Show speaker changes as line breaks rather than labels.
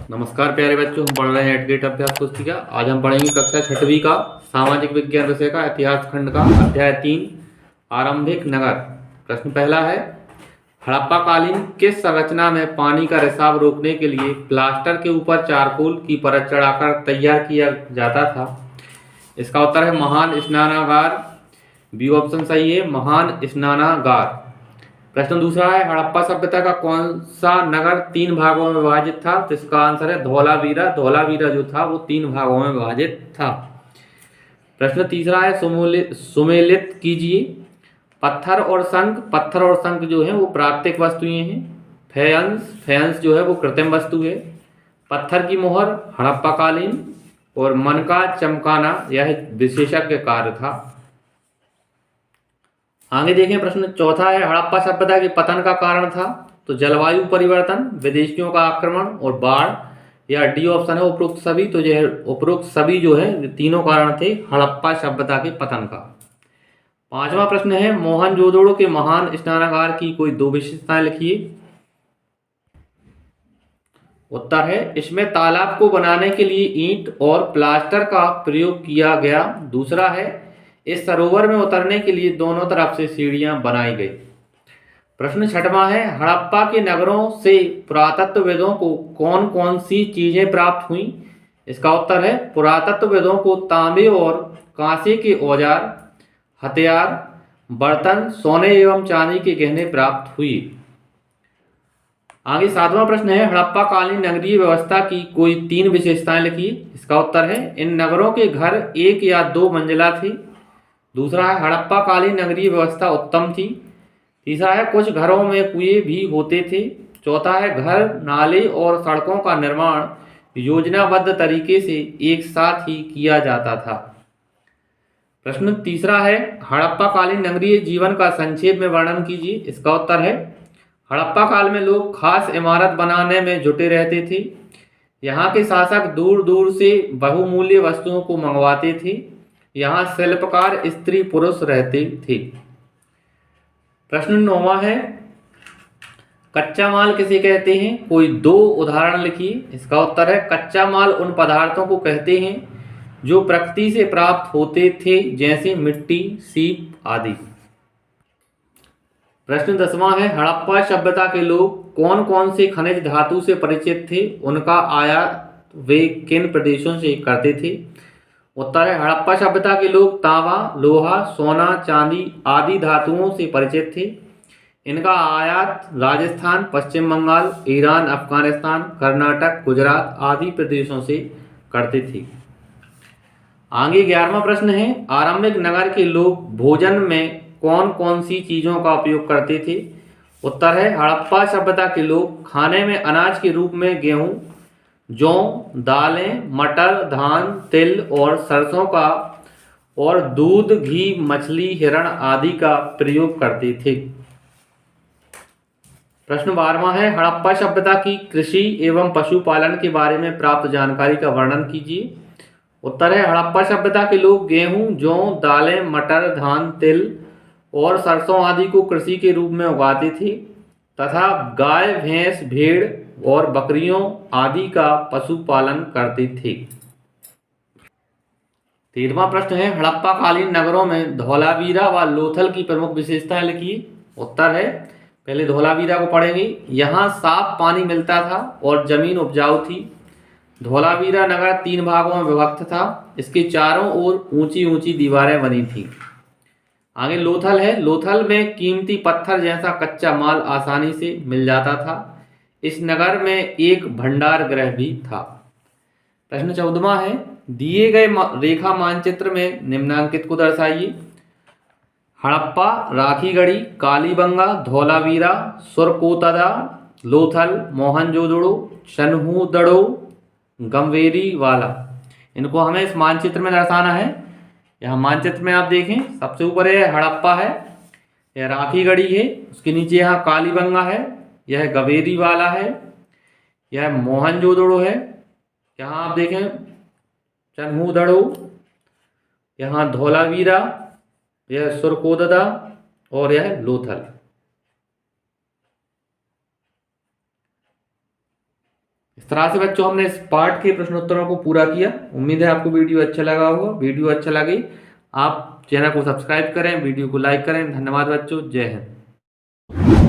नमस्कार प्यारे बच्चों, हम पढ़ रहे हैं एडगेट अभ्यास पुस्तिका। आज हम पढ़ेंगे कक्षा छठवीं का सामाजिक विज्ञान विषय का इतिहास खंड का अध्याय 3 आरंभिक नगर। प्रश्न पहला है, हड़प्पा कालीन किस संरचना में पानी का रिसाव रोकने के लिए प्लास्टर के ऊपर चारकोल की परत चढ़ाकर तैयार किया जाता था? इसका उत्तर है महान स्नानागार। बी ऑप्शन सही है, महान स्नानागार। प्रश्न दूसरा है, हड़प्पा सभ्यता का कौन सा नगर 3 भागों में विभाजित था? तो इसका आंसर है धौलावीरा। धौलावीरा जो था वो 3 भागों में विभाजित था। प्रश्न तीसरा है, सुमेलित कीजिए। पत्थर और शंख। पत्थर और शंख जो है वो प्राकृतिक वस्तुएं हैं। फैंस जो है वो कृत्रिम वस्तु है। पत्थर की मोहर हड़प्पा कालीन और मन का चमकाना यह विशेषज्ञ कार्य था। आगे देखें, प्रश्न चौथा है, हड़प्पा सभ्यता के पतन का कारण था? तो जलवायु परिवर्तन, विदेशियों का आक्रमण और बाढ़, या डी ऑप्शन है उपरोक्त सभी। तो यह उपरोक्त सभी जो है तीनों कारण थे हड़प्पा सभ्यता के पतन का। पांचवा प्रश्न है, मोहनजोदड़ो के महान स्नानागार की कोई 2 विशेषताएं लिखिए। उत्तर है, इसमें तालाब को बनाने के लिए ईंट और प्लास्टर का प्रयोग किया गया। दूसरा है, इस सरोवर में उतरने के लिए दोनों तरफ से सीढ़ियां बनाई गई। प्रश्न छठवां है, हड़प्पा के नगरों से पुरातत्वविदों को कौन कौन सी चीजें प्राप्त हुई? इसका उत्तर है, पुरातत्वविदों को तांबे और कांसे के औजार, हथियार, बर्तन, सोने एवं चांदी के गहने प्राप्त हुई। आगे सातवां प्रश्न है, हड़प्पा कालीन नगरीय व्यवस्था की कोई 3 विशेषताएं लिखिए। इसका उत्तर है, इन नगरों के घर 1 या 2 मंजिला थे। दूसरा है, हड़प्पा कालीन नगरीय व्यवस्था उत्तम थी। तीसरा है, कुछ घरों में कुएं भी होते थे। चौथा है, घर, नाले और सड़कों का निर्माण योजनाबद्ध तरीके से एक साथ ही किया जाता था। प्रश्न तीसरा है, हड़प्पा कालीन नगरीय जीवन का संक्षेप में वर्णन कीजिए। इसका उत्तर है, हड़प्पा काल में लोग खास इमारत बनाने में जुटे रहते थे। यहाँ के शासक दूर दूर से बहुमूल्य वस्तुओं को मंगवाते थे। यहाँ शिल्पकार स्त्री पुरुष रहते थे। प्रश्न 9वां है, कच्चा माल किसे कहते हैं? कोई 2 उदाहरण लिखिए। इसका उत्तर है, कच्चा माल उन पदार्थों को कहते हैं जो प्रकृति से प्राप्त होते थे, जैसे मिट्टी, सीप आदि। प्रश्न 10वां है, हड़प्पा सभ्यता के लोग कौन कौन से खनिज धातु से परिचित थे? उनका आयात वे किन प्रदेशों से करते थे? उत्तर है, हड़प्पा सभ्यता के लोग तांबा, लोहा, सोना, चांदी आदि धातुओं से परिचित थे। इनका आयात राजस्थान, पश्चिम बंगाल, ईरान, अफगानिस्तान, कर्नाटक, गुजरात आदि प्रदेशों से करते थे। आगे 11वां प्रश्न है, आरंभिक नगर के लोग भोजन में कौन कौन सी चीजों का उपयोग करते थे? उत्तर है, हड़प्पा सभ्यता के लोग खाने में अनाज के रूप में गेहूं, जौ, दालें, मटर, धान, तिल और सरसों का और दूध, घी, मछली, हिरण आदि का प्रयोग करते थे। प्रश्न 12वां है, हड़प्पा सभ्यता की कृषि एवं पशुपालन के बारे में प्राप्त जानकारी का वर्णन कीजिए। उत्तर है, हड़प्पा सभ्यता के लोग गेहूं, जौ, दालें, मटर, धान, तिल और सरसों आदि को कृषि के रूप में उगाते थे तथा गाय, भैंस, भेड़ और बकरियों आदि का पशुपालन करते थे। 13वां प्रश्न है, हड़प्पा कालीन नगरों में धौलावीरा व लोथल की प्रमुख विशेषताएं लिखिए। उत्तर है, पहले धौलावीरा को पढ़ेंगे। यहाँ साफ पानी मिलता था और जमीन उपजाऊ थी। धौलावीरा नगर 3 भागों में विभक्त था। इसके चारों ओर ऊंची ऊंची दीवारें बनी थी। आगे लोथल है। लोथल में कीमती पत्थर जैसा कच्चा माल आसानी से मिल जाता था। इस नगर में एक भंडार गृह भी था। प्रश्न 14वां है, दिए गए रेखा मानचित्र में निम्नांकित को दर्शाइए। हड़प्पा, राखीगढ़ी, कालीबंगा, धौलावीरा, सुरकोतदा, लोथल, मोहनजोदड़ो, चन्हूदड़ो, गंवेरी वाला, इनको हमें इस मानचित्र में दर्शाना है। यहाँ मानचित्र में आप देखें, सबसे ऊपर है हड़प्पा है, यह राखीगढ़ी है, उसके नीचे यहाँ कालीबंगा है, यह गवेरी वाला है, यह मोहनजोदड़ो है, यहाँ आप देखें चन्हूदड़ो, यहाँ धौलावीरा, यह सुरकोतदा और यह लोथल। इस तरह से बच्चों हमने इस पार्ट के प्रश्नोत्तरों को पूरा किया। उम्मीद है आपको वीडियो अच्छा लगा होगा। वीडियो अच्छा लगी आप चैनल को सब्सक्राइब करें, वीडियो को लाइक करें। धन्यवाद बच्चों, जय हिंद।